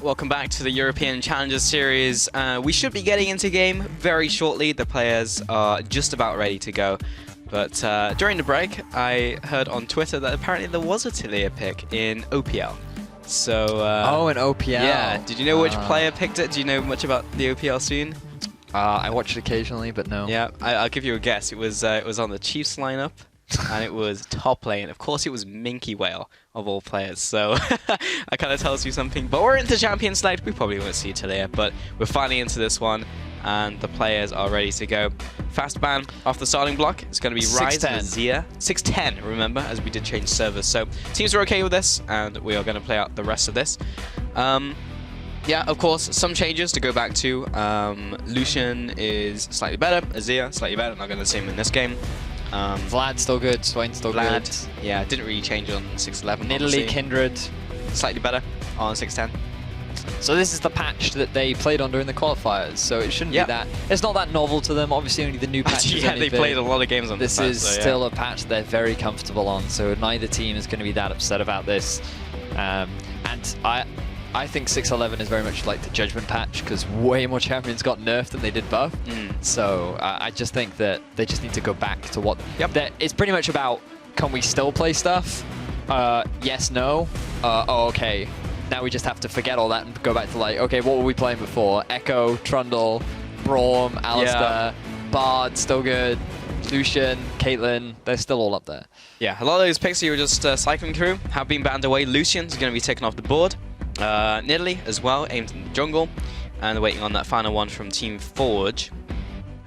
welcome back to the European Challengers Series. We should be getting into game very shortly. The players are just about ready to go. But during the break, I heard on Twitter that apparently there was a Taliyah pick in OPL. So oh, in OPL. Yeah. Did you know which player picked it? Do you know much about the OPL scene? I watch it occasionally, but no. Yeah, I'll give you a guess. It was on the Chiefs lineup. And it was top lane. Of course, it was Minky Whale, of all players. So, that kind of tells you something. But we're into Champion Select. We probably won't see Taliyah, but we're finally into this one. And the players are ready to go. Fast ban off the starting block. It's going to be Rise and Zia. 6-10, remember, as we did change servers. So, teams are okay with this, and we are going to play out the rest of this. Yeah, of course, some changes to go back to. Lucian is slightly better. Azir, slightly better. Not going to see him in this game. Vlad's still good, Swain's still good. Yeah, didn't really change on 6-11. Nidalee, Kindred. Slightly better on 6-10. So this is the patch that they played on during the qualifiers, so it shouldn't be that. It's not that novel to them, obviously only the new patches. Yeah, they played a lot of games on this patch. This is still a patch they're very comfortable on, so neither team is going to be that upset about this. And I think 6-11 is very much like the Judgment patch, because way more champions got nerfed than they did buff. So I just think that they just need to go back to what... It's pretty much about, can we still play stuff? Yes, no. Oh, okay. Now we just have to forget all that and go back to like, okay, what were we playing before? Echo, Trundle, Braum, Alistar, Bard, still good. Lucian, Caitlyn, they're still all up there. Yeah, a lot of those picks you were just cycling through have been banned away. Lucian's going to be taken off the board. Nidalee as well, aimed in the jungle, and waiting on that final one from Team Forge.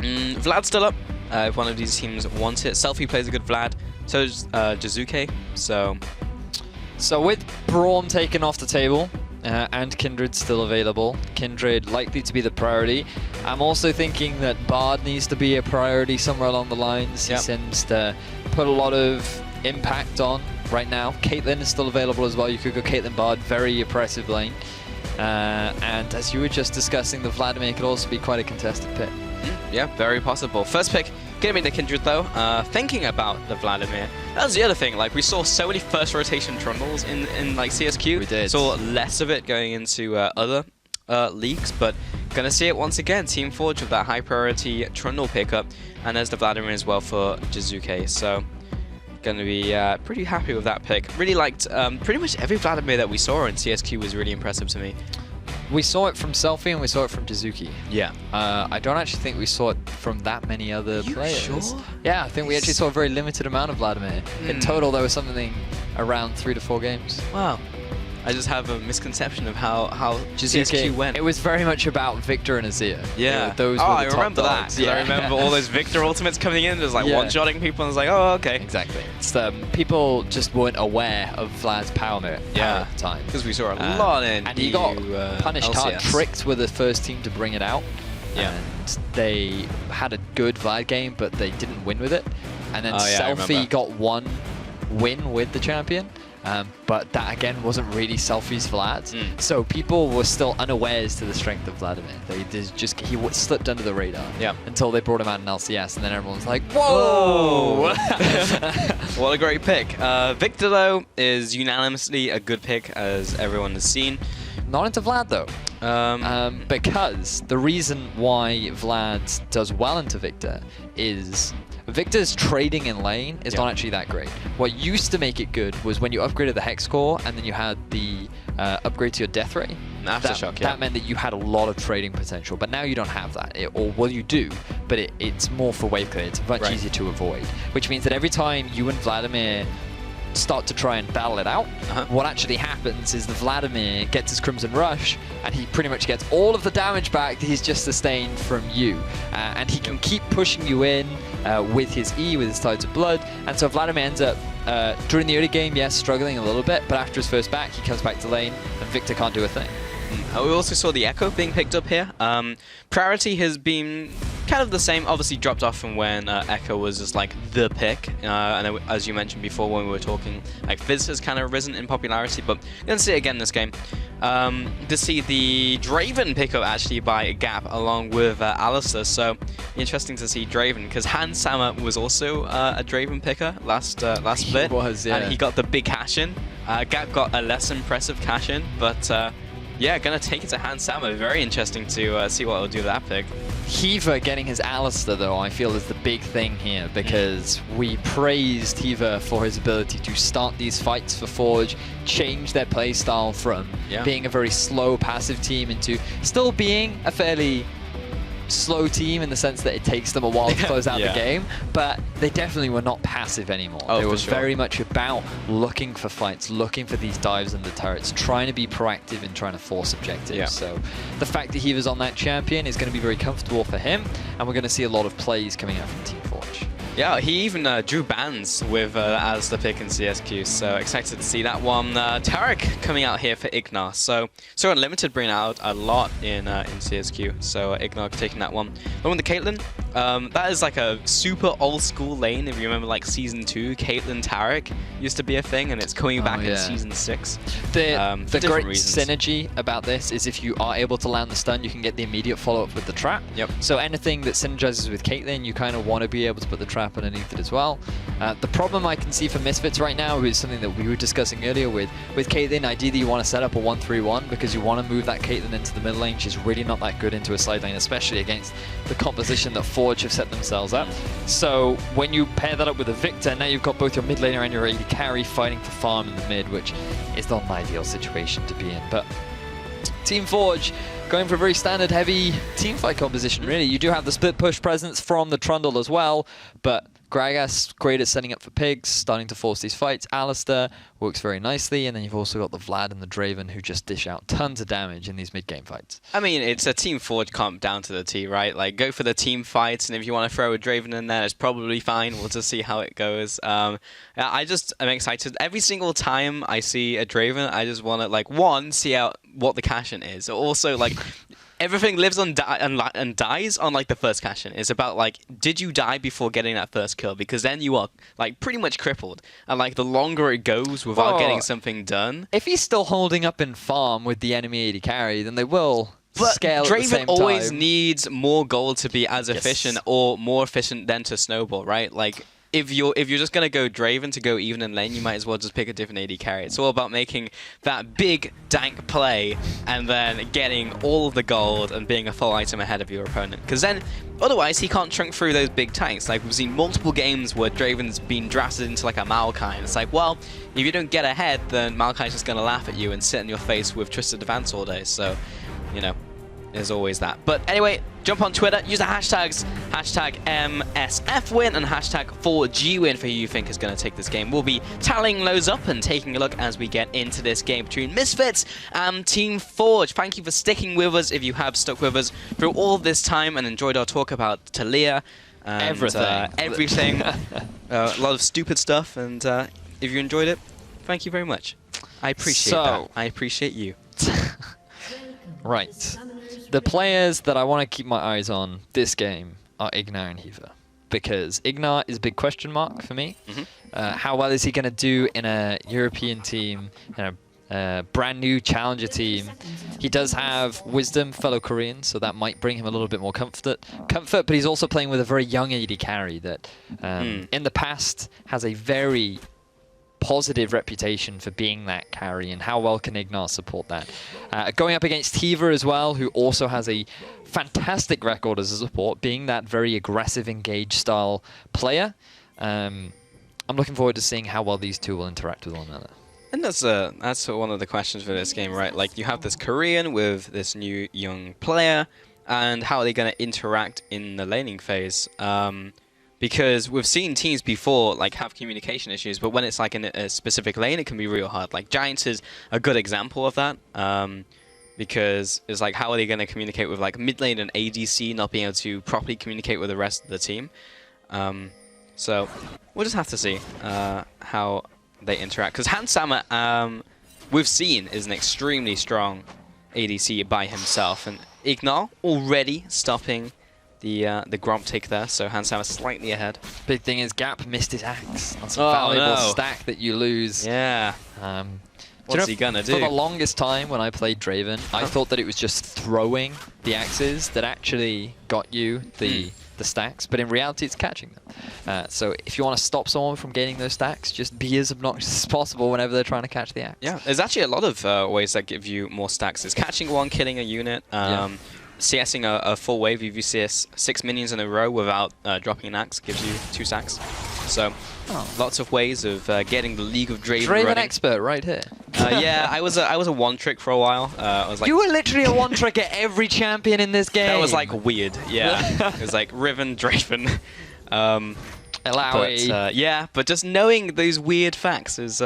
Vlad's still up, if one of these teams wants it. Selfie plays a good Vlad, so does Jizuke, So with Braum taken off the table, and Kindred still available, Kindred likely to be the priority. I'm also thinking that Bard needs to be a priority somewhere along the lines. He seems to put a lot of impact on right now. Caitlyn is still available as well. You could go Caitlyn Bard, very oppressive lane. And as you were just discussing, the Vladimir could also be quite a contested pick. Yeah, very possible. First pick, gonna be the Kindred though. Thinking about the Vladimir, that's the other thing. Like, we saw so many first rotation Trundles in like CSQ. We did. Saw less of it going into other leagues, but gonna see it once again. Team Forge with that high priority Trundle pickup, and there's the Vladimir as well for Jizuke. So gonna be pretty happy with that pick. Really liked pretty much every Vladimir that we saw in CSQ was really impressive to me. We saw it from Selfie and we saw it from Jizuke. Yeah. I don't actually think we saw it from that many other players. Sure? Yeah, I think we actually saw a very limited amount of Vladimir. In total, there was something around 3 to 4 games. Wow. I just have a misconception of how Jizuke CSQ went. It was very much about Victor and Azir. Yeah. Those were the I top remember dogs. that. Yeah. I remember all those Victor ultimates coming in, just like one-shotting people, and I was like, oh, okay. Exactly. It's, people just weren't aware of Vlad's power at the time. Because we saw a lot in and he got punished hard. LCS. Tricked were the first team to bring it out. Yeah. And they had a good Vlad game, but they didn't win with it. And then yeah, Selfie got one win with the champion. But that again wasn't really Selfie's Vlad, so people were still unawares to the strength of Vladimir. He slipped under the radar until they brought him out in LCS, and then everyone's like, "Whoa!" What a great pick. Victor though is unanimously a good pick, as everyone has seen. Not into Vlad though, because the reason why Vlad does well into Victor is Victor's trading in lane is not actually that great. What used to make it good was when you upgraded the Hex Core and then you had the upgrade to your Death Ray. Aftershock, that meant that you had a lot of trading potential, but now you don't have that. Well, you do, but it's more for wave clear. It's much easier to avoid, which means that every time you and Vladimir start to try and battle it out, what actually happens is the Vladimir gets his Crimson Rush, and he pretty much gets all of the damage back that he's just sustained from you. And he can keep pushing you in with his E, with his Tides of Blood, and so Vladimir ends up, during the early game, struggling a little bit, but after his first back, he comes back to lane, and Victor can't do a thing. We also saw the Echo being picked up here. Priority has been kind of the same, obviously dropped off from when Echo was just like the pick. And as you mentioned before when we were talking, like Fizz has kind of risen in popularity, but we're going to see it again this game. To see the Draven pickup actually by Gap along with Alistar, so interesting to see Draven, because Hans Sama was also a Draven picker last split. He was, and he got the big cash in. Gap got a less impressive cash in, but Yeah, gonna take it to Hans Sama. Very interesting to see what it'll do with that pick. Hiva getting his Alistair, though, I feel is the big thing here, because we praised Hiva for his ability to start these fights for Forge, change their playstyle from being a very slow, passive team into still being a fairly slow team in the sense that it takes them a while to close out the game, but they definitely were not passive anymore. They were very much about looking for fights, looking for these dives in the turrets, trying to be proactive and trying to force objectives. So the fact that he was on that champion is going to be very comfortable for him, and we're going to see a lot of plays coming out from Team Forge. Yeah, he even drew bans with as the pick in CSQ, so excited to see that one. Tarek coming out here for Ignar. So Unlimited bring out a lot in CSQ, so Ignar taking that one. But with the Caitlyn, that is like a super old school lane. If you remember, like Season 2, Caitlyn Tarek used to be a thing, and it's coming back in Season 6. The great synergy about this is if you are able to land the stun, you can get the immediate follow-up with the trap. So anything that synergizes with Caitlyn, you kind of want to be able to put the trap underneath it as well. The problem I can see for Misfits right now is something that we were discussing earlier with Caitlyn. Ideally, you want to set up a 1-3-1 because you want to move that Caitlyn into the mid lane. She's really not that good into a side lane, especially against the composition that Forge have set themselves up. So when you pair that up with a Victor, now you've got both your mid laner and your AD carry fighting for farm in the mid, which is not an ideal situation to be in. But Team Forge going for a very standard heavy teamfight composition, really. You do have the split push presence from the Trundle as well, but Gragas, great at setting up for pigs, starting to force these fights. Alistair works very nicely, and then you've also got the Vlad and the Draven who just dish out tons of damage in these mid-game fights. I mean, it's a Team Forge comp down to the T, right? Like, go for the team fights, and if you want to throw a Draven in there, it's probably fine. We'll just see how it goes. I'm excited. Every single time I see a Draven, I just want to, like, one, see out what the cash-in is. Also, like, everything lives on and dies on like the first cash-in. It's about like, did you die before getting that first kill? Because then you are like pretty much crippled. And like the longer it goes without getting something done. If he's still holding up in farm with the enemy AD carry, then they will scale at the same Draven always time. needs more gold to be as efficient or more efficient than to snowball, right? Like, if you're just gonna go Draven to go even in lane, you might as well just pick a different AD carry. It's all about making that big dank play and then getting all of the gold and being a full item ahead of your opponent. Because then, otherwise, he can't trunk through those big tanks. Like we've seen multiple games where Draven's been drafted into like a Maokai, and it's like, well, if you don't get ahead, then Maokai's just gonna laugh at you and sit in your face with Twisted Advance all day. So, you know, there's always that. But anyway, jump on Twitter, use the hashtags, hashtag MSFwin and hashtag 4GWin for who you think is going to take this game. We'll be tallying those up and taking a look as we get into this game between Misfits and Team Forge. Thank you for sticking with us if you have stuck with us through all of this time and enjoyed our talk about Talia. And, everything. A lot of stupid stuff, and if you enjoyed it, thank you very much. I appreciate that. I appreciate you. Right. The players that I want to keep my eyes on this game are Ignar and Hiva, because Ignar is a big question mark for me. How well is he going to do in a European team, in a brand new challenger team? He does have Wisdom, fellow Korean, so that might bring him a little bit more comfort, but he's also playing with a very young AD carry that in the past has a very positive reputation for being that carry, and how well can Ignar support that? Going up against Hiva as well, who also has a fantastic record as a support, being that very aggressive engage style player. I'm looking forward to seeing how well these two will interact with one another. And that's one of the questions for this game, right? Like, you have this Korean with this new young player, and how are they going to interact in the laning phase? Because we've seen teams before like have communication issues, but when it's like in a specific lane, it can be real hard. Like Giants is a good example of that, because it's like, how are they going to communicate with like mid lane and ADC not being able to properly communicate with the rest of the team? So we'll just have to see how they interact. Because Hans Sama, we've seen, is an extremely strong ADC by himself, and Ignar already stopping the Gromp tick there, so Hans Sama slightly ahead. Big thing is Gap missed his axe. That's a valuable stack that you lose. Yeah. What's he gonna do? For the longest time when I played Draven, I thought that it was just throwing the axes that actually got you the the stacks, but in reality it's catching them. So if you want to stop someone from gaining those stacks, just be as obnoxious as possible whenever they're trying to catch the axe. Yeah, there's actually a lot of ways that give you more stacks. There's catching one, killing a unit, CSing a full wave. If you CS 6 minions in a row without dropping an axe, gives you 2 stacks. So lots of ways of getting the League of Draven running. expert right here. Yeah, I was a one trick for a while. I was like, you were literally a one trick at every champion in this game. that was like weird. Yeah, it was like Riven, Draven. Yeah, but just knowing these weird facts is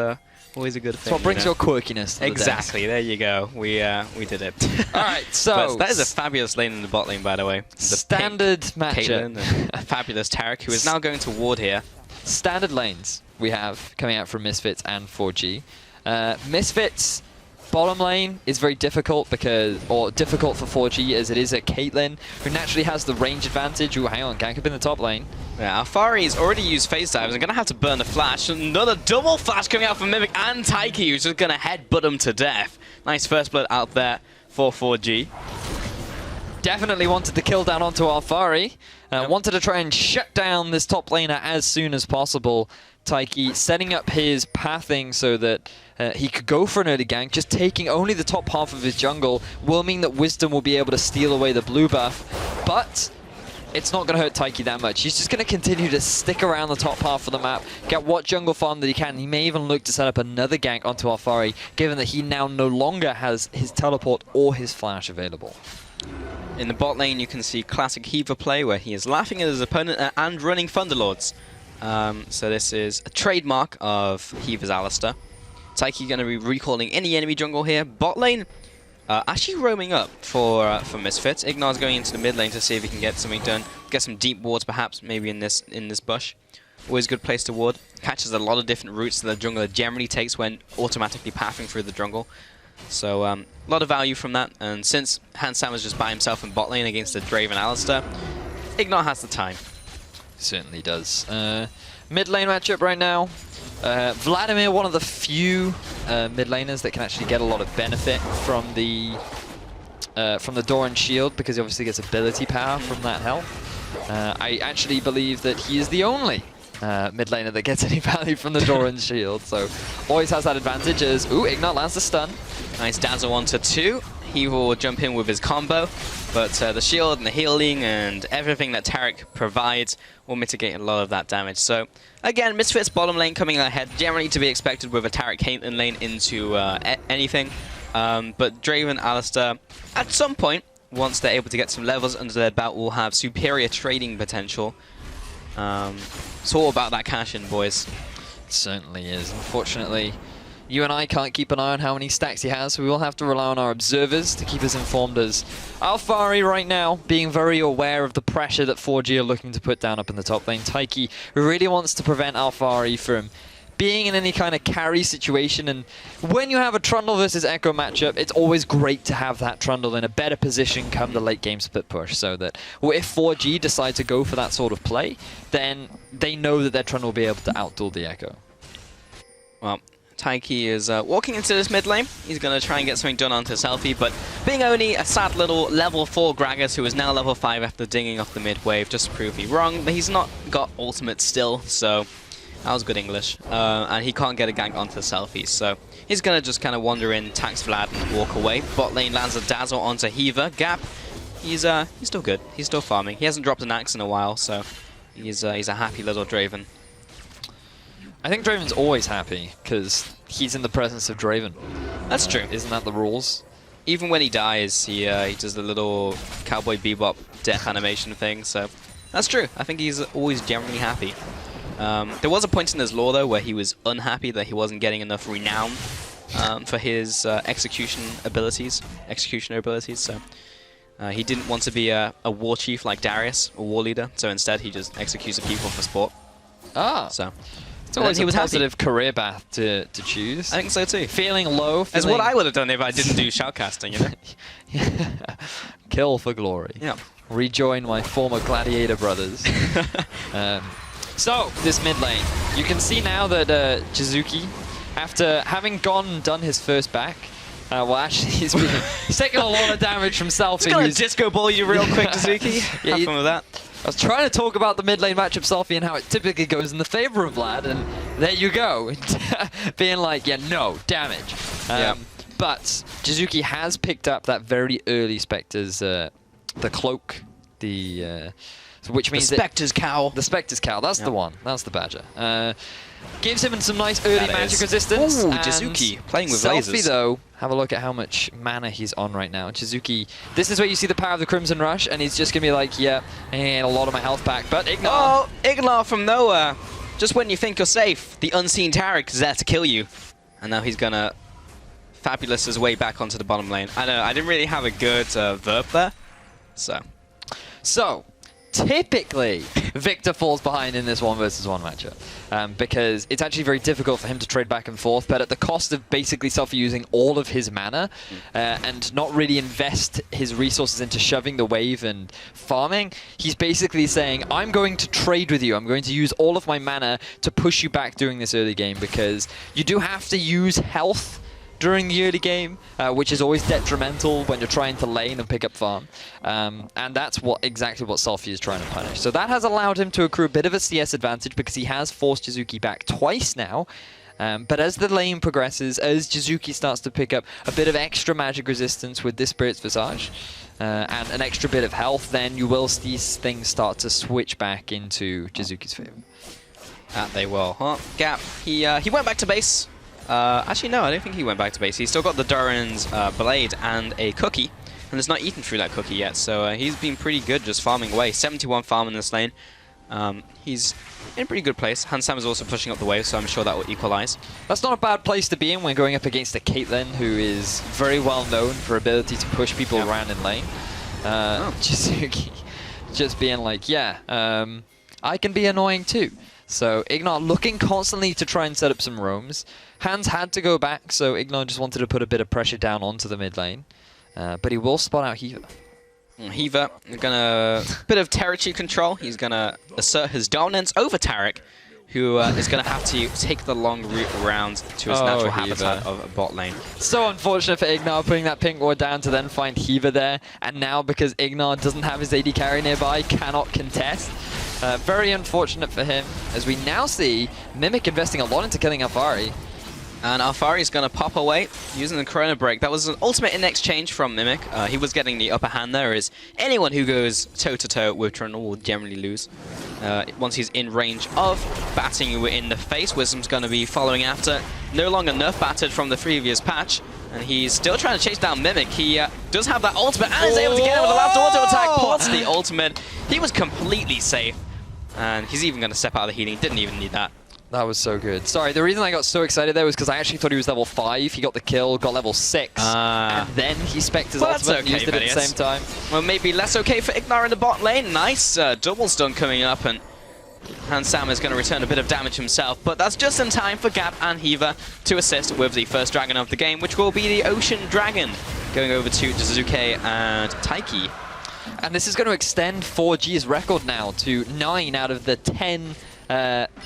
always a good thing. That's what brings your quirkiness to exactly. the There you go. We did it. All right, so but that is a fabulous lane in the bot lane, by the way. The standard matchup. Caitlyn and a fabulous Tarek, who is now going to ward here. Standard lanes we have coming out from Misfits and 4G. Misfits bottom lane is very difficult difficult for 4G as it is a Caitlyn who naturally has the range advantage. Ooh, hang on, gank up in the top lane. Yeah, Alfari's already used phase dives. I'm going to have to burn the flash. Another double flash coming out from Mimic and Taiki, who's just going to headbutt him to death. Nice first blood out there for 4G. Definitely wanted the kill down onto Alfari. Wanted to try and shut down this top laner as soon as possible. Taiki setting up his pathing so that he could go for an early gank. Just taking only the top half of his jungle will mean that Wisdom will be able to steal away the blue buff. But it's not going to hurt Taiki that much. He's just going to continue to stick around the top half of the map, get what jungle farm that he can. He may even look to set up another gank onto Alfari, given that he now no longer has his teleport or his flash available. In the bot lane, you can see classic Heaver play where he is laughing at his opponent and running Thunderlords. So this is a trademark of Heaver's Alistar. Taiki going to be recalling any enemy jungle here. Bot lane actually roaming up for Misfits. Ignar's going into the mid lane to see if he can get something done. Get some deep wards perhaps, maybe in this bush. Always a good place to ward. Catches a lot of different routes that the jungler generally takes when automatically pathing through the jungle. So a lot of value from that. And since Hansam was just by himself in bot lane against the Draven Alistar, Ignar has the time. Certainly does. Mid lane matchup right now. Vladimir, one of the few mid laners that can actually get a lot of benefit from the Doran shield because he obviously gets ability power from that health. I actually believe that he is the only mid laner that gets any value from the Doran shield, so always has that advantage as, ooh, Ignar lands the stun. Nice dazzle onto 2. He will jump in with his combo, but the shield and the healing and everything that Tarek provides will mitigate a lot of that damage. So again, Misfits bottom lane coming ahead, generally to be expected with a Tarek Caitlyn lane into anything. But Draven, Alistar, at some point, once they're able to get some levels under their belt, will have superior trading potential. It's all about that cash-in, boys. It certainly is. Unfortunately, you and I can't keep an eye on how many stacks he has, so we will have to rely on our observers to keep us informed as Alfari right now being very aware of the pressure that 4G are looking to put down up in the top lane. Taiki really wants to prevent Alfari from being in any kind of carry situation, and when you have a Trundle versus Echo matchup, it's always great to have that Trundle in a better position come the late game split push, so that if 4G decide to go for that sort of play, then they know that their Trundle will be able to outduel the Echo. Well, Taiki is walking into this mid lane. He's going to try and get something done onto Selfie, but being only a sad little level 4 Gragas who is now level 5 after dinging off the mid wave, just to prove me wrong, but he's not got ultimate still, so that was good English. And he can't get a gank onto Selfie, so he's going to just kind of wander in, tax Vlad and walk away. Bot lane lands a dazzle onto Heaver. Gap, he's still good. He's still farming. He hasn't dropped an axe in a while, so he's a happy little Draven. I think Draven's always happy, because he's in the presence of Draven. That's true. Isn't that the rules? Even when he dies, he does the little Cowboy Bebop death animation thing, so that's true. I think he's always generally happy. There was a point in his lore, though, where he was unhappy that he wasn't getting enough renown for his executioner abilities, so he didn't want to be a war chief like Darius, a war leader, so instead he just executed people for sport. Ah. So it's always a positive career path to choose. I think so too. Feeling low. That's what I would have done if I didn't do shoutcasting, you know? Yeah. Kill for glory. Yeah. Rejoin my former gladiator brothers. So, this mid lane. You can see now that Jizuki, after having gone and done his first back, well, actually, he's taking a lot of damage from Selfie. Just gonna disco ball you real quick, Jizuki. Yeah, Have fun with that. I was trying to talk about the mid lane matchup, Selfie, and how it typically goes in the favor of Vlad, and there you go. Being like, yeah, no, damage. But Jizuki has picked up that very early Spectre's, the cloak, which means the Spectre's cowl. The Spectre's cowl, that's the one. That's the Badger. Gives him some nice early magic resistance. Ooh, Jizuki playing with lasers. Selfie, though, have a look at how much mana he's on right now. Jizuki, this is where you see the power of the Crimson Rush, and he's just going to be like, yeah, and a lot of my health back. But Ignar. Oh, Ignar from nowhere. Just when you think you're safe, the unseen Taric is there to kill you. And now he's going to fabulous his way back onto the bottom lane. I know, I didn't really have a good verb there. So, typically, Victor falls behind in this 1 versus 1 matchup because it's actually very difficult for him to trade back and forth, but at the cost of basically self-using all of his mana and not really invest his resources into shoving the wave and farming, he's basically saying, I'm going to trade with you. I'm going to use all of my mana to push you back during this early game because you do have to use health during the early game, which is always detrimental when you're trying to lane and pick up farm. And that's exactly what Selfie is trying to punish. So that has allowed him to accrue a bit of a CS advantage because he has forced Jizuki back twice now. But as the lane progresses, as Jizuki starts to pick up a bit of extra magic resistance with this Spirit's Visage, and an extra bit of health, then you will see things start to switch back into Jizuki's favor. They will. Huh? Gap, he went back to base. Actually, no, I don't think he went back to base. He's still got the Durin's Blade and a cookie, and has not eaten through that cookie yet, so he's been pretty good just farming away. 71 farm in this lane. He's in a pretty good place. Hansam is also pushing up the wave, so I'm sure that will equalize. That's not a bad place to be in when going up against a Caitlyn, who is very well known for ability to push people around in lane. Jizuki just being like, yeah, I can be annoying too. So Ignar looking constantly to try and set up some roams. Hans had to go back, so Ignar just wanted to put a bit of pressure down onto the mid lane. But he will spot out Hiva. Hiva, gonna bit of territory control. He's gonna assert his dominance over Taric, who is gonna have to take the long route around to his natural habitat of a bot lane. So unfortunate for Ignar putting that pink ward down to then find Hiva there, and now because Ignar doesn't have his AD carry nearby, cannot contest. Very unfortunate for him, as we now see Mimic investing a lot into killing Alphari. And Alphari's going to pop away using the Chrono Break. That was an ultimate in exchange from Mimic. He was getting the upper hand there, as anyone who goes toe-to-toe with Trundle will generally lose. Once he's in range of batting you in the face, Wisdom's going to be following after. No longer nerf battered from the previous patch, and he's still trying to chase down Mimic. He does have that ultimate and is able to get him with the last auto attack. Ports the ultimate. He was completely safe, and he's even going to step out of the healing. Didn't even need that. That was so good. Sorry, the reason I got so excited there was because I actually thought he was level 5. He got the kill, got level 6, and then he spec'd his ultimate and used it at the same time. Well, maybe less okay for Ignar in the bot lane. Nice double stun coming up, and Hansam is going to return a bit of damage himself, but that's just in time for Gap and Hiva to assist with the first dragon of the game, which will be the Ocean Dragon, going over to Jizuke and Taiki. And this is going to extend 4G's record now to 9 out of the 10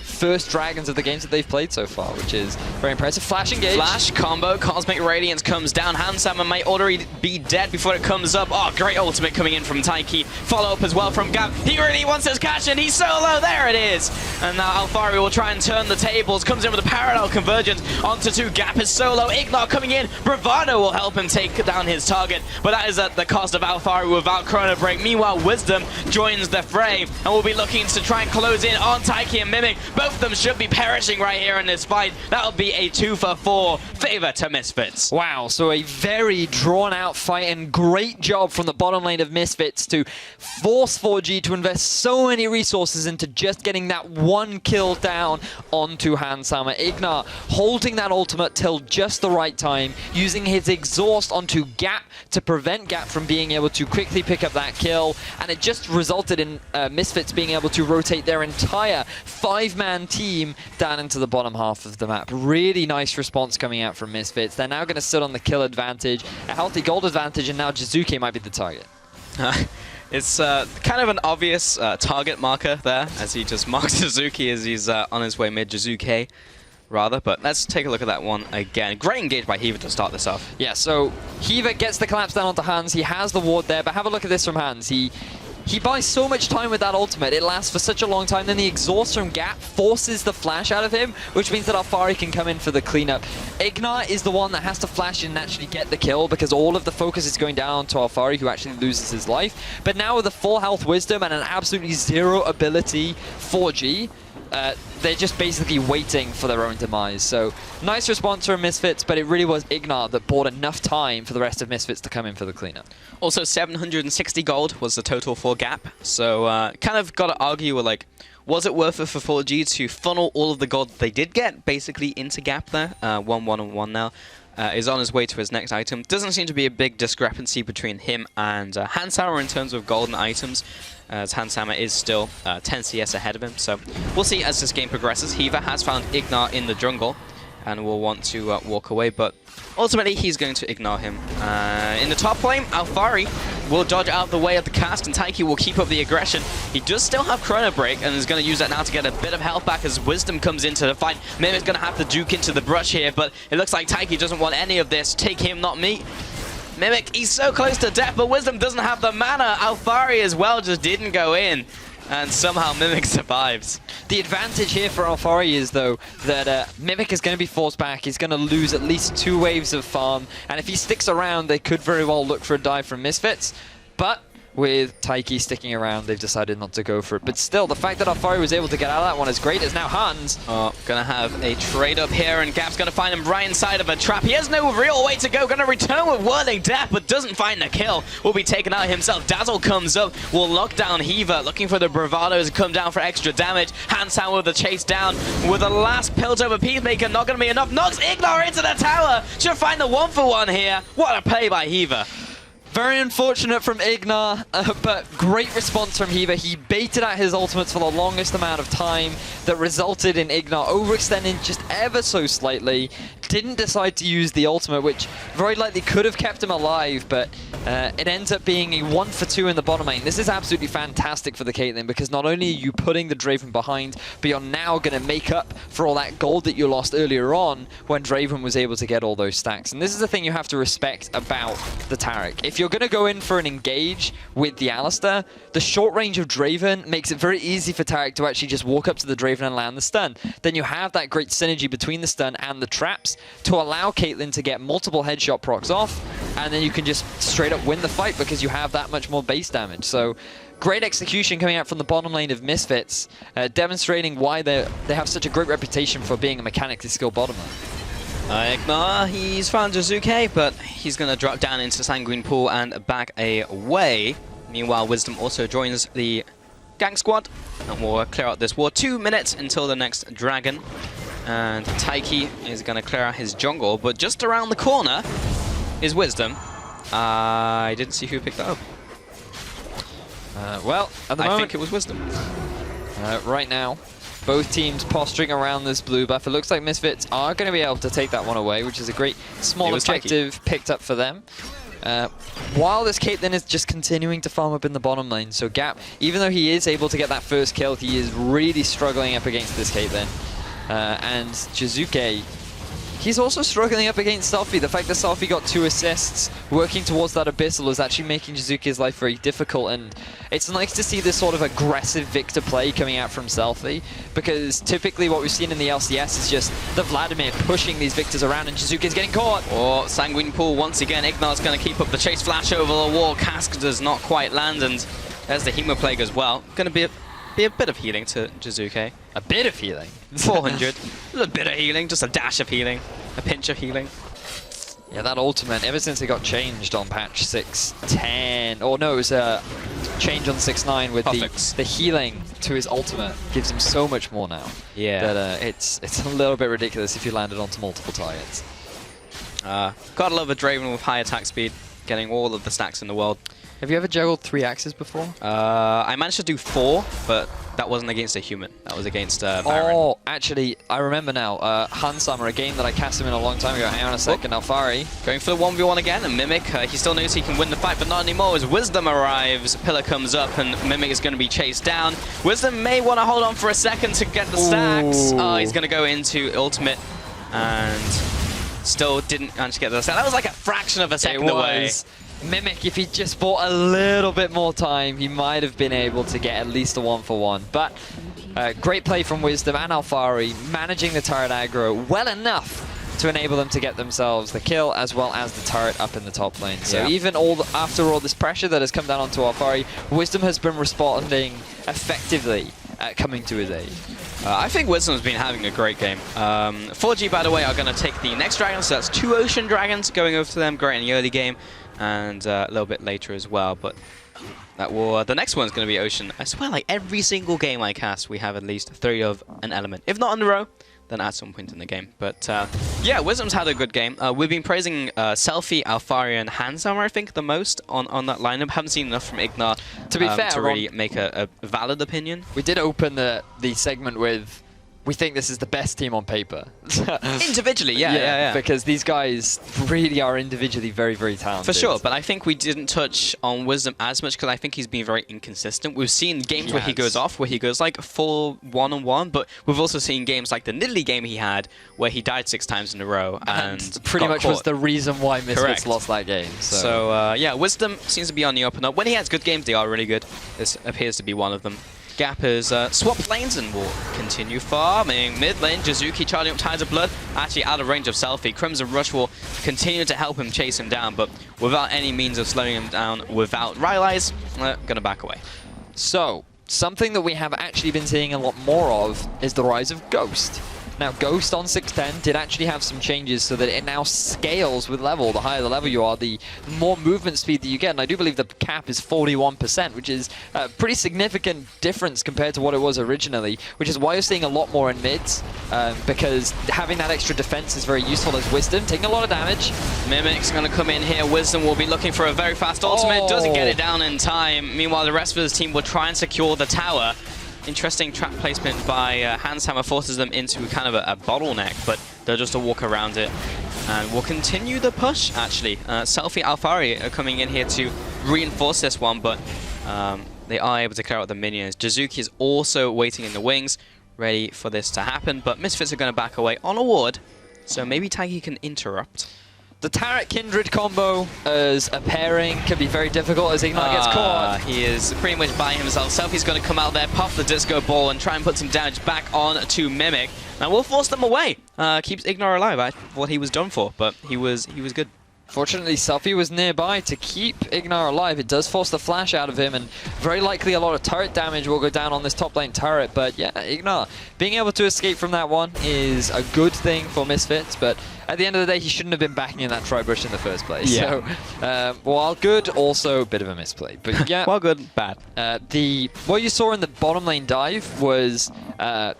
first dragons of the games that they've played so far, which is very impressive. Flash engage. Flash combo. Cosmic Radiance comes down. Hansam might already be dead before it comes up. Oh, great ultimate coming in from Taiki. Follow up as well from Gap. He really wants his catch, and he's solo. There it is. And now Alphari will try and turn the tables. Comes in with a parallel convergence onto 2. Gap is solo. Ignar coming in. Bravado will help him take down his target, but that is at the cost of Alphari without Chrono Break. Meanwhile, Wisdom joins the fray, and will be looking to try and close in on Taiki and Mimic. Both of them should be perishing right here in this fight. That'll be a 2-for-4 favor to Misfits. Wow, so a very drawn-out fight, and great job from the bottom lane of Misfits to force 4G to invest so many resources into just getting that 1 kill down onto Hansama. Ignar holding that ultimate till just the right time, using his exhaust onto Gap to prevent Gap from being able to quickly pick up that kill, and it just resulted in Misfits being able to rotate their entire 5-man team down into the bottom half of the map. Really nice response coming out from Misfits. They're now going to sit on the kill advantage, a healthy gold advantage, and now Jizuki might be the target. It's kind of an obvious target marker there, as he just marks Jizuki as he's on his way mid. Jizuke, rather, but let's take a look at that one again. Great engage by Hiva to start this off. Yeah, so Hiva gets the collapse down onto Hans. He has the ward there, but have a look at this from Hans. He he buys so much time with that ultimate. It lasts for such a long time. Then the exhaust from Gap forces the flash out of him, which means that Alfari can come in for the cleanup. Ignar is the one that has to flash in and actually get the kill, because all of the focus is going down to Alfari, who actually loses his life. But now with a full health Wisdom and an absolutely zero ability 4G, they're just basically waiting for their own demise. So nice response from Misfits, but it really was Ignar that bought enough time for the rest of Misfits to come in for the cleanup. Also, 760 gold was the total for Gap. So kind of got to argue, like, was it worth it for 4G to funnel all of the gold they did get basically into Gap there? 1-1-1 now. Is on his way to his next item. Doesn't seem to be a big discrepancy between him and Hansauer in terms of golden items, as Hansauer is still 10 CS ahead of him. So we'll see as this game progresses. Hiva has found Ignar in the jungle and will want to walk away, but ultimately he's going to ignore him. In the top lane, Alfari will dodge out of the way of the cast, and Taiki will keep up the aggression. He does still have Chrono Break, and is going to use that now to get a bit of health back as Wisdom comes into the fight. Mimic's going to have to duke into the brush here, but it looks like Taiki doesn't want any of this. Take him, not me. Mimic, he's so close to death, but Wisdom doesn't have the mana. Alfari as well just didn't go in, and somehow Mimic survives. The advantage here for Alfari is, though, that Mimic is going to be forced back. He's going to lose at least 2 waves of farm, and if he sticks around, they could very well look for a dive from Misfits. But with Taiki sticking around, they've decided not to go for it. But still, the fact that Alfari was able to get out of that one is great, as now Hans... gonna have a trade up here, and Gap's gonna find him right inside of a trap. He has no real way to go. Gonna return with Whirling Death, but doesn't find the kill. Will be taken out himself. Dazzle comes up, will lock down Hiva, looking for the bravado to come down for extra damage. Hansauer with the chase down, with the last Piltover Peacemaker, not gonna be enough. Knocks Ignar into the tower. Should find the 1-for-1 here. What a play by Hiva. Very unfortunate from Ignar, but great response from Hiva. He baited out his ultimates for the longest amount of time that resulted in Ignar overextending just ever so slightly. Didn't decide to use the ultimate, which very likely could have kept him alive, but it ends up being a 1-for-2 in the bottom lane. This is absolutely fantastic for the Caitlyn, because not only are you putting the Draven behind, but you're now going to make up for all that gold that you lost earlier on when Draven was able to get all those stacks. And this is the thing you have to respect about the Taric. If you're going to go in for an engage with the Alistar, the short range of Draven makes it very easy for Taric to actually just walk up to the Draven and land the stun. Then you have that great synergy between the stun and the traps to allow Caitlyn to get multiple headshot procs off, and then you can just straight up win the fight because you have that much more base damage. So great execution coming out from the bottom lane of Misfits, demonstrating why they have such a great reputation for being a mechanically skilled bottom lane. Ignar, he's found Jizuke, but he's going to drop down into Sanguine Pool and back away. Meanwhile, Wisdom also joins the gang squad, and we'll clear out this war. 2 minutes until the next dragon. And Taiki is going to clear out his jungle, but just around the corner is Wisdom. I didn't see who picked that up. Well, at the moment, I think it was Wisdom. Right now, both teams posturing around this blue buff. It looks like Misfits are going to be able to take that one away, which is a great small objective picked up for them. While this Caitlyn is just continuing to farm up in the bottom lane, so Gap, even though he is able to get that first kill, he is really struggling up against this Caitlyn. And Jizuke, he's also struggling up against Selfie. The fact that Selfie got 2 assists working towards that Abyssal is actually making Jizuke's life very difficult, and it's nice to see this sort of aggressive Victor play coming out from Selfie, because typically what we've seen in the LCS is just the Vladimir pushing these Victors around, and Jizuke's getting caught. Oh, Sanguine Pool once again. Ignar's going to keep up the chase flash over the wall. Cask does not quite land, and there's the Hemoplague as well. Going to be a bit of healing to Jizuke. A bit of healing? 400. A little bit of healing, just a dash of healing, a pinch of healing. Yeah, that ultimate, ever since it got changed on patch 6.10, or no, it was a change on 6.9 with the healing to his ultimate, gives him so much more now. Yeah. That it's a little bit ridiculous if you landed onto multiple targets. Gotta love a Draven with high attack speed, getting all of the stacks in the world. Have you ever juggled 3 axes before? I managed to do 4, but that wasn't against a human. That was against Baron. Oh, actually, I remember now. Hansauer, a game that I cast him in a long time ago. Hang on a second, Alfari. Going for the 1v1 again, and Mimic, he still knows he can win the fight, but not anymore as Wisdom arrives. Pillar comes up, and Mimic is going to be chased down. Wisdom may want to hold on for a second to get the stacks. Oh, he's going to go into ultimate, and still didn't manage to get the stack. That was like a fraction of a second away. Mimic, if he just bought a little bit more time, he might have been able to get at least a 1-for-1. But great play from Wisdom and Alfari, managing the turret aggro well enough to enable them to get themselves the kill, as well as the turret up in the top lane. So even after all this pressure that has come down onto Alfari, Wisdom has been responding effectively at coming to his aid. I think Wisdom's been having a great game. 4G, by the way, are going to take the next dragon, so that's 2 Ocean Dragons going over to them, great in the early game, and a little bit later as well. But the next one's going to be Ocean. I swear, like every single game I cast, we have at least 3 of an element. If not in a row, then at some point in the game. But yeah, Wisdom's had a good game. We've been praising Selfie, Alfari, and Handsummer, I think, the most on that lineup. Haven't seen enough from Ignar to be fair, to really make a valid opinion. We did open the segment with, we think this is the best team on paper. Individually, yeah. Because these guys really are individually very, very talented. For sure, but I think we didn't touch on Wisdom as much because I think he's been very inconsistent. We've seen games where he goes off, where he goes like full one-on-one, but we've also seen games like the Nidalee game he had, where he died 6 times in a row and pretty much caught. Was the reason why Misfits lost that game. So yeah, Wisdom seems to be on the up and up. When he has good games, they are really good. This appears to be one of them. Gap has swapped lanes and will continue farming. Mid lane, Jizuki charging up Tides of Blood, actually out of range of Selfie. Crimson Rush will continue to help him chase him down, but without any means of slowing him down, without Rylai's, gonna back away. So, something that we have actually been seeing a lot more of is the rise of Ghost. Now, Ghost on 610 did actually have some changes so that it now scales with level. The higher the level you are, the more movement speed that you get. And I do believe the cap is 41%, which is a pretty significant difference compared to what it was originally, which is why you're seeing a lot more in mids, because having that extra defense is very useful as Wisdom, taking a lot of damage. Mimic's going to come in here. Wisdom will be looking for a very fast ultimate. Doesn't get it down in time. Meanwhile, the rest of his team will try and secure the tower. Interesting trap placement by Hanshammer, forces them into kind of a bottleneck, but they'll just walk around it. And we'll continue the push, actually. Selfie, Alfari are coming in here to reinforce this one, but they are able to clear out the minions. Jizuki is also waiting in the wings, ready for this to happen, but Misfits are going to back away on a ward, so maybe Taggy can interrupt. The Turret Kindred combo as a pairing can be very difficult as Ignar gets caught. He is pretty much by himself. Selfie's going to come out there, pop the disco ball, and try and put some damage back on to Mimic. Now we'll force them away. Keeps Ignar alive. I thought he was done for, but he was good. Fortunately, Selfie was nearby to keep Ignar alive. It does force the flash out of him, and very likely a lot of turret damage will go down on this top lane turret. But yeah, Ignar being able to escape from that one is a good thing for Misfits, but at the end of the day, he shouldn't have been backing in that tri-brush in the first place. Yeah. So, while good, also a bit of a misplay. But yeah, while good, bad. What you saw in the bottom lane dive was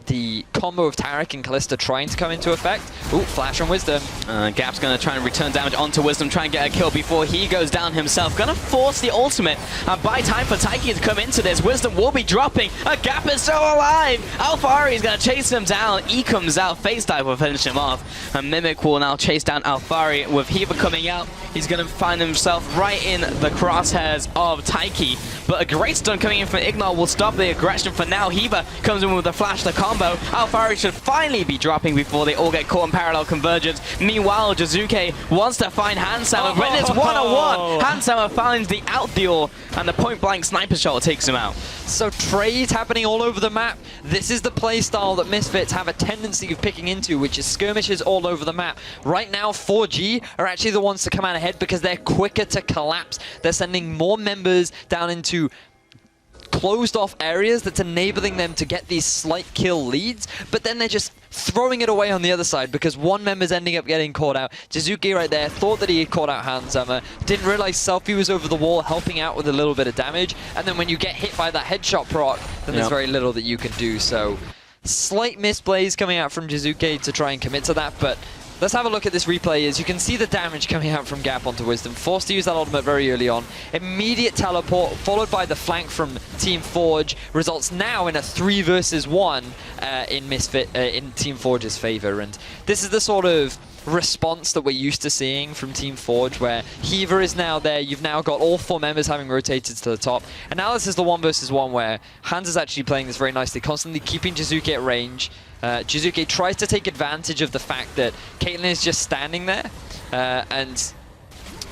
the combo of Taric and Kalista trying to come into effect. Ooh, flash on Wisdom. Gap's going to try and return damage onto Wisdom, try and get a kill before he goes down himself. Going to force the ultimate and buy time for Taiki to come into this. Wisdom will be dropping. Gap is still alive. Alfari is going to chase him down. E comes out. Face dive will finish him off. And Mimic will now chase down Alfari. With Heba coming out, he's going to find himself right in the crosshairs of Taiki. But a great stun coming in from Ignar will stop the aggression for now. Heba comes in with a flash to combo. Alfari should finally be dropping before they all get caught in parallel convergence. Meanwhile, Jizuki wants to find Hanshammer. When it's one-on-one, Hanshammer finds the outdeal, and the point-blank sniper shot takes him out. So trades happening all over the map. This is the playstyle that Misfits have a tendency of picking into, which is skirmishes all over the map. Right now, 4G are actually the ones to come out ahead because they're quicker to collapse. They're sending more members down into closed off areas that's enabling them to get these slight kill leads, but then they're just throwing it away on the other side because one member's ending up getting caught out. Jizuki right there thought that he had caught out Hanshammer, didn't realize Selfie was over the wall helping out with a little bit of damage, and then when you get hit by that headshot proc, then there's very little that you can do. So slight misplays coming out from Jizuki to try and commit to that, but let's have a look at this replay. As you can see the damage coming out from Gap onto Wisdom. Forced to use that ultimate very early on. Immediate teleport, followed by the flank from Team Forge, results now in a 3 versus 1 in Team Forge's favor. And this is the sort of response that we're used to seeing from Team Forge, where Heaver is now there. You've now got all 4 members having rotated to the top. And now this is the 1 versus 1 where Hans is actually playing this very nicely, constantly keeping Jizuki at range. Jizuki tries to take advantage of the fact that Caitlyn is just standing there, and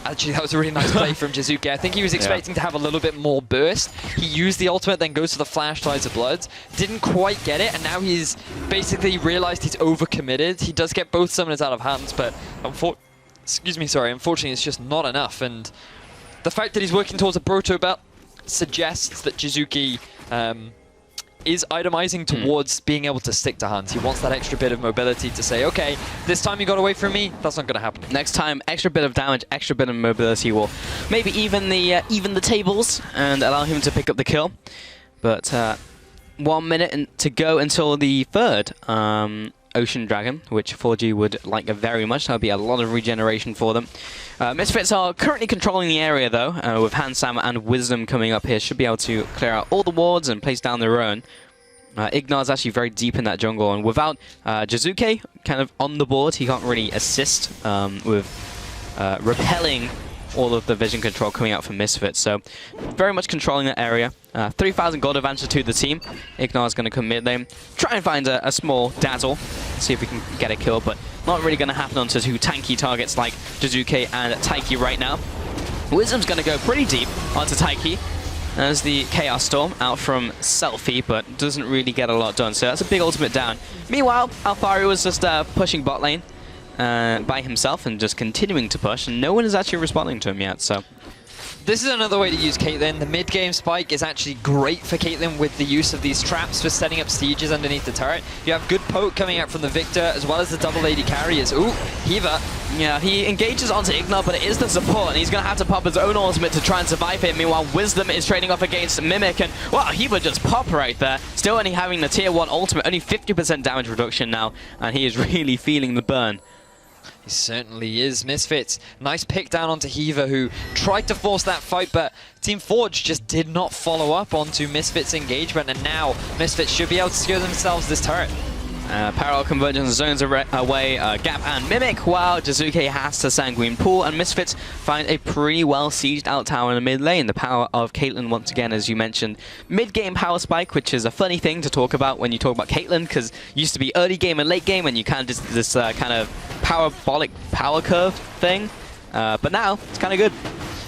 Actually, that was a really nice play from Jizuke. I think he was expecting to have a little bit more burst. He used the ultimate, then goes for the flash Tides of Blood. Didn't quite get it, and now he's basically realized he's overcommitted. He does get both summoners out of hands, but unfortunately it's just not enough. And the fact that he's working towards a Broto belt suggests that Jizuke is itemizing towards being able to stick to Hans. He wants that extra bit of mobility to say, okay, this time you got away from me, that's not going to happen. Next time, extra bit of damage, extra bit of mobility will maybe even the tables and allow him to pick up the kill. But 1 minute to go until the third Ocean Dragon, which 4G would like very much. That would be a lot of regeneration for them. Misfits are currently controlling the area though, with Hand Sam and Wisdom coming up here. Should be able to clear out all the wards and place down their own. Ignar's actually very deep in that jungle, and without Jizuke kind of on the board, he can't really assist with repelling all of the vision control coming out from Misfits. So very much controlling that area. 3,000 gold advantage to the team. Ignar's going to come mid lane, try and find a small dazzle, see if we can get a kill, but not really going to happen onto two tanky targets like Jizuke and Taiki right now. Wisdom's going to go pretty deep onto Taiki. There's the Chaos Storm out from Selfie, but doesn't really get a lot done, so that's a big ultimate down. Meanwhile, Alfari was just pushing bot lane by himself and just continuing to push, and no one is actually responding to him yet, so... This is another way to use Caitlyn. The mid-game spike is actually great for Caitlyn with the use of these traps for setting up sieges underneath the turret. You have good poke coming out from the Victor, as well as the double lady carriers. Ooh, Hiva. Yeah, he engages onto Ignar, but it is the support, and he's going to have to pop his own ultimate to try and survive it. Meanwhile, Wisdom is trading off against Mimic, and wow, Hiva just popped right there. Still only having the tier 1 ultimate, only 50% damage reduction now, and he is really feeling the burn. He certainly is. Misfits, nice pick down onto Hiva, who tried to force that fight, but Team Forge just did not follow up onto Misfits' engagement, and now Misfits should be able to secure themselves this turret. Parallel convergence zones away, Gap and Mimic, while Jizuke has to Sanguine Pool, and Misfits find a pretty well sieged out tower in the mid lane. The power of Caitlyn once again, as you mentioned. Mid-game power spike, which is a funny thing to talk about when you talk about Caitlyn, because it used to be early game and late game, and you kind of this kind of parabolic power curve thing. But now, it's kind of good.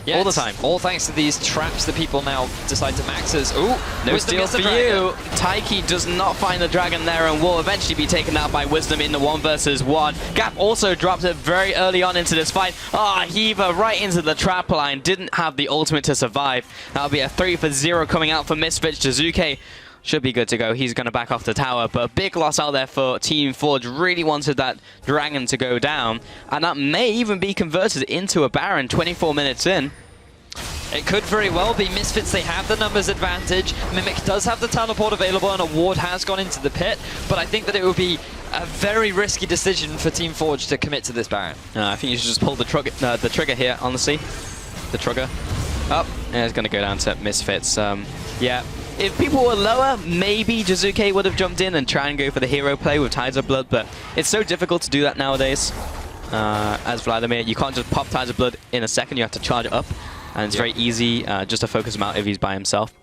Yeah, all the time. All thanks to these traps that people now decide to max as. Ooh, no steal for you. Taiki does not find the dragon there and will eventually be taken out by Wisdom in the 1 versus 1. Gap also dropped it very early on into this fight. Hiva right into the trap line. Didn't have the ultimate to survive. That'll be a 3 for 0 coming out for Misfits. Jizuke should be good to go. He's going to back off the tower, but a big loss out there for Team Forge. Really wanted that dragon to go down, and that may even be converted into a Baron 24 minutes in. It could very well be. Misfits, they have the numbers advantage. Mimic does have the teleport available, and a ward has gone into the pit, but I think that it would be a very risky decision for Team Forge to commit to this Baron. I think you should just pull the trigger here, honestly. The trigger. Oh, and it's going to go down to Misfits. Yeah. If people were lower, maybe Jizuke would have jumped in and try and go for the hero play with Tides of Blood, but it's so difficult to do that nowadays. As Vladimir, you can't just pop Tides of Blood in a second, you have to charge it up, and it's very easy just to focus him out if he's by himself.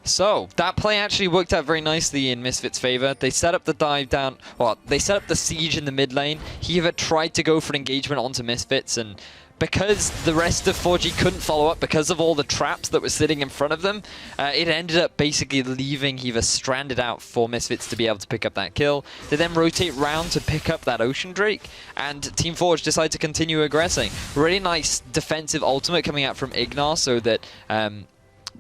So, that play actually worked out very nicely in Misfits' favor. They set up the dive down, well, they set up the siege in the mid lane. Hiva tried to go for engagement onto Misfits, and because the rest of 4G couldn't follow up because of all the traps that were sitting in front of them, it ended up basically leaving Hiva stranded out for Misfits to be able to pick up that kill. They then rotate round to pick up that Ocean Drake, and Team Forge decide to continue aggressing. Really nice defensive ultimate coming out from Ignar so that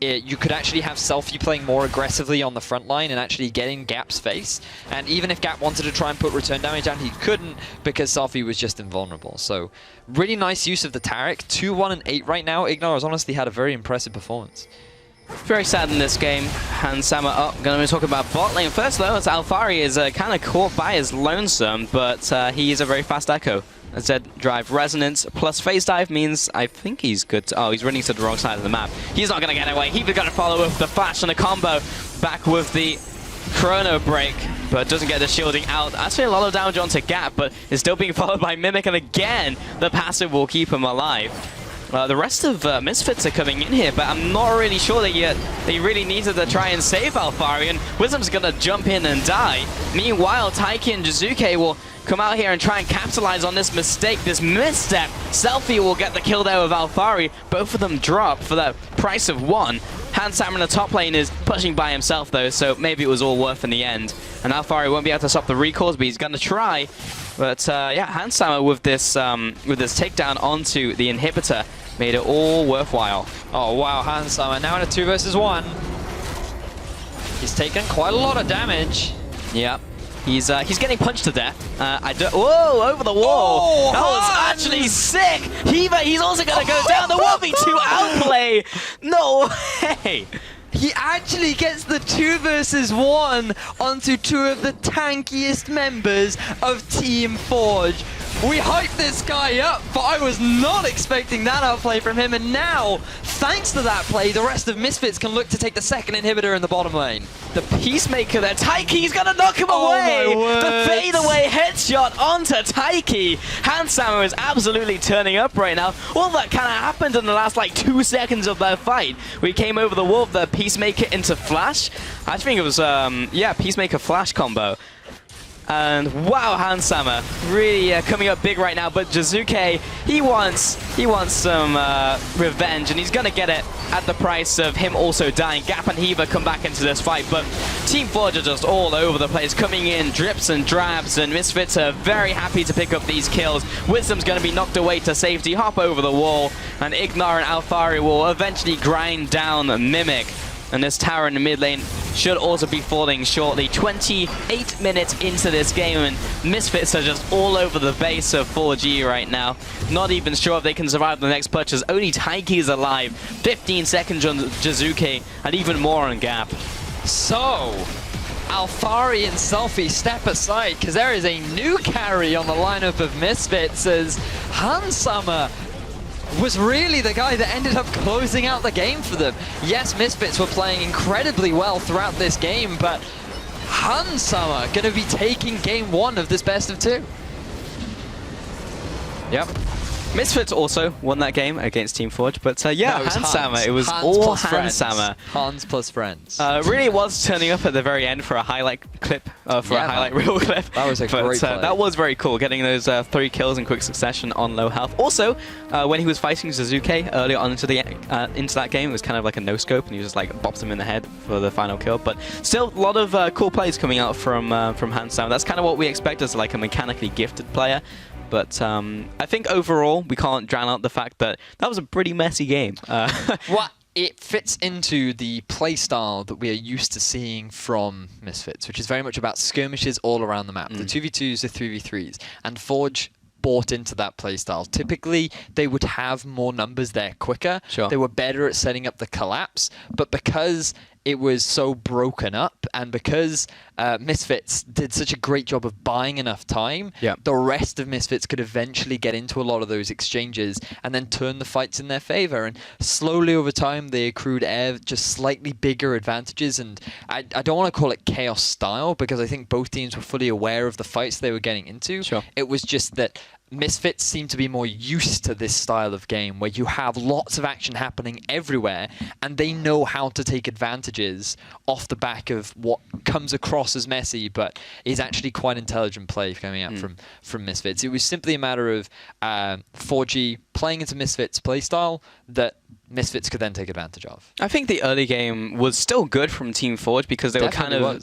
you could actually have Selfie playing more aggressively on the front line and actually get in Gap's face. And even if Gap wanted to try and put return damage down, he couldn't because Selfie was just invulnerable. So, really nice use of the Taric. 2-1 and 8 right now. Ignor has honestly had a very impressive performance. Very sad in this game. Hansama up. Going to talk about bot lane first though, as Alfari is kind of caught by his lonesome, but he is a very fast echo. Z drive resonance plus phase dive means I think he's good to, oh, he's running to the wrong side of the map. He's not going to get away. He's going to follow with the flash and the combo. Back with the chrono break, but doesn't get the shielding out. Actually a lot of damage onto Gap, but is still being followed by Mimic, and again the passive will keep him alive. The rest of Misfits are coming in here, but I'm not really sure that they really needed to try and save Alphari, and Wisdom's gonna jump in and die. Meanwhile, Taiki and Jizuke will come out here and try and capitalize on this mistake, this misstep. Selfie will get the kill there with Alphari. Both of them drop for the price of one. Hansama in the top lane is pushing by himself though, so maybe it was all worth in the end. And Alphari won't be able to stop the recalls, but he's gonna try. But yeah, Hansama with this takedown onto the inhibitor made it all worthwhile. Oh wow, Hansama now in a 2 versus 1. He's taken quite a lot of damage. Yep. He's getting punched to death. Whoa, over the wall. Oh, that was actually sick. He's also gonna go down. The 1v2 outplay. No way. He actually gets the 2 versus 1 onto 2 of the tankiest members of Team Forge. We hyped this guy up, but I was not expecting that outplay from him, and now, thanks to that play, the rest of Misfits can look to take the second inhibitor in the bottom lane. The Peacemaker there, Taiki's gonna knock him away! The fadeaway headshot onto Taiki! Hansama is absolutely turning up right now. All that kind of happened in the last like 2 seconds of their fight. We came over the wall, the Peacemaker into Flash. I think it was, yeah, Peacemaker Flash combo. And wow, Hansama really coming up big right now. But Jizuke, he wants some revenge, and he's gonna get it at the price of him also dying. Gap and Hiva come back into this fight, but Team Forge are just all over the place, coming in drips and drabs, and Misfits are very happy to pick up these kills. Wisdom's gonna be knocked away to safety, hop over the wall, and Ignar and Alphari will eventually grind down Mimic. And this tower in the mid lane should also be falling shortly. 28 minutes into this game, and Misfits are just all over the base of 4G right now. Not even sure if they can survive the next push, as only Taiki is alive. 15 seconds on Jizuke, and even more on Gap. So, Alphari and Selfie step aside, because there is a new carry on the lineup of Misfits, as Hansama was really the guy that ended up closing out the game for them. Yes, Misfits were playing incredibly well throughout this game, but Hansama going to be taking game 1 of this best of 2. Yep. Misfits also won that game against Team Forge, but yeah, No, Hansama. It was Hans all plus friends. Hansama. Hans plus friends. Really was turning up at the very end for a highlight clip, a highlight reel clip. That was a great play. That was very cool, getting those 3 kills in quick succession on low health. Also, when he was fighting Jizuke earlier on into that game, it was kind of like a no-scope, and he just like bopped him in the head for the final kill. But still, a lot of cool plays coming out from Hansama. That's kind of what we expect as like a mechanically gifted player. But I think overall, we can't drown out the fact that that was a pretty messy game. What? It fits into the playstyle that we are used to seeing from Misfits, which is very much about skirmishes all around the map. The 2v2s, the 3v3s. And Forge bought into that playstyle. Typically, they would have more numbers there quicker. Sure. They were better at setting up the collapse. But because it was so broken up, and because Misfits did such a great job of buying enough time, the rest of Misfits could eventually get into a lot of those exchanges and then turn the fights in their favor. And slowly over time, they accrued just slightly bigger advantages. And I don't want to call it chaos style, because I think both teams were fully aware of the fights they were getting into. Sure. It was just that Misfits seem to be more used to this style of game where you have lots of action happening everywhere, and they know how to take advantages off the back of what comes across as messy but is actually quite intelligent play coming out from Misfits. It was simply a matter of 4G playing into Misfits playstyle that Misfits could then take advantage of. I think the early game was still good from Team Forge, because they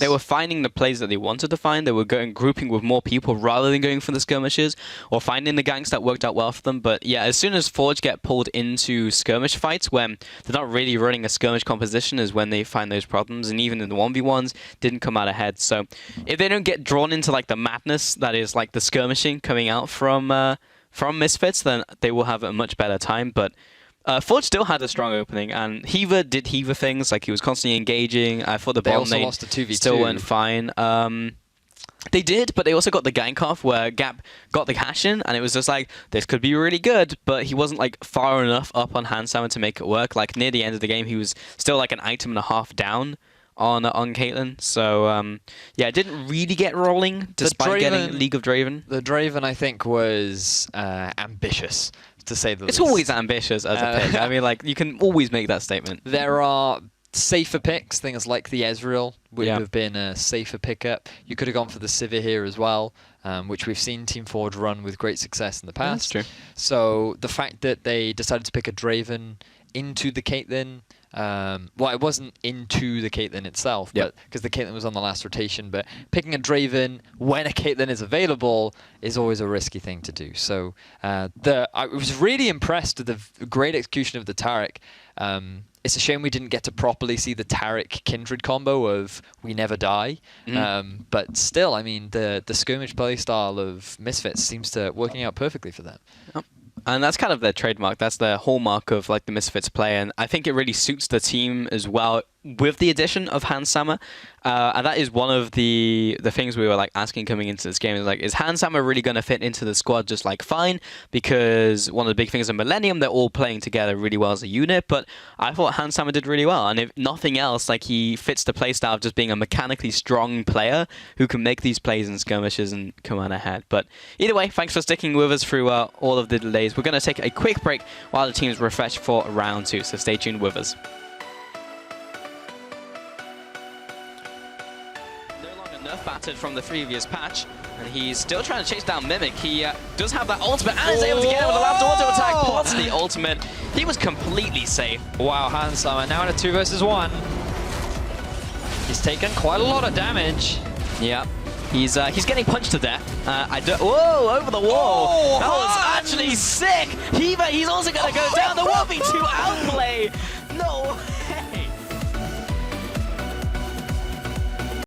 were finding the plays that they wanted to find. They were grouping with more people rather than going for the skirmishes or finding the ganks that worked out well for them. But yeah, as soon as Forge get pulled into skirmish fights when they're not really running a skirmish composition is when they find those problems, and even in the 1v1s didn't come out ahead. So if they don't get drawn into like the madness that is like the skirmishing coming out from Misfits, then they will have a much better time. But Forge still had a strong opening, and Hiva did Hiva things, like he was constantly engaging. I thought the bottom lane still went fine. They did, but they also got the gank off where Gap got the cash in, and it was just like, this could be really good, but he wasn't like far enough up on Hansama to make it work. Like near the end of the game, he was still like an item and a half down on Caitlyn. So yeah, it didn't really get rolling despite getting League of Draven. The Draven, I think, was ambitious to say the It's least. always ambitious as a pick. I mean, like, you can always make that statement. There are safer picks, things like the Ezreal would Yeah. have been a safer pickup. You could have gone for the Sivir here as well, which we've seen Team Forge run with great success in the past. That's true. So the fact that they decided to pick a Draven into the Caitlyn, well, it wasn't into the Caitlyn itself, Yep. but because the Caitlyn was on the last rotation, but picking a Draven when a Caitlyn is available is always a risky thing to do. So I was really impressed with the great execution of the Taric. It's a shame we didn't get to properly see the Taric Kindred combo of We Never Die. But still, I mean, the skirmish playstyle of Misfits seems to working out perfectly for them. Yep. And that's kind of their trademark. That's the hallmark of like the Misfits play, and I think it really suits the team as well with the addition of Hans Sammer. And that is one of the things we were like asking coming into this game. Is like, is Hans Sammer really going to fit into the squad just like fine? Because one of the big things in Millennium, they're all playing together really well as a unit. But I thought Hans Sammer did really well, and if nothing else, like he fits the playstyle of just being a mechanically strong player who can make these plays in skirmishes and come on ahead. But either way, thanks for sticking with us through all of the delays. We're going to take a quick break while the teams refresh for round 2, so stay tuned with us. No longer nerf battered from the previous patch, and he's still trying to chase down Mimic. He does have that ultimate and is able to get him with a last auto attack plus the ultimate. He was completely safe. Wow, Hans Sammer now in a 2 versus 1. He's taken quite a lot of damage. Yeah. He's getting punched to death. Whoa, over the wall. Oh, that was Hans! actually sick. He's also going to go down. The 1v2 outplay.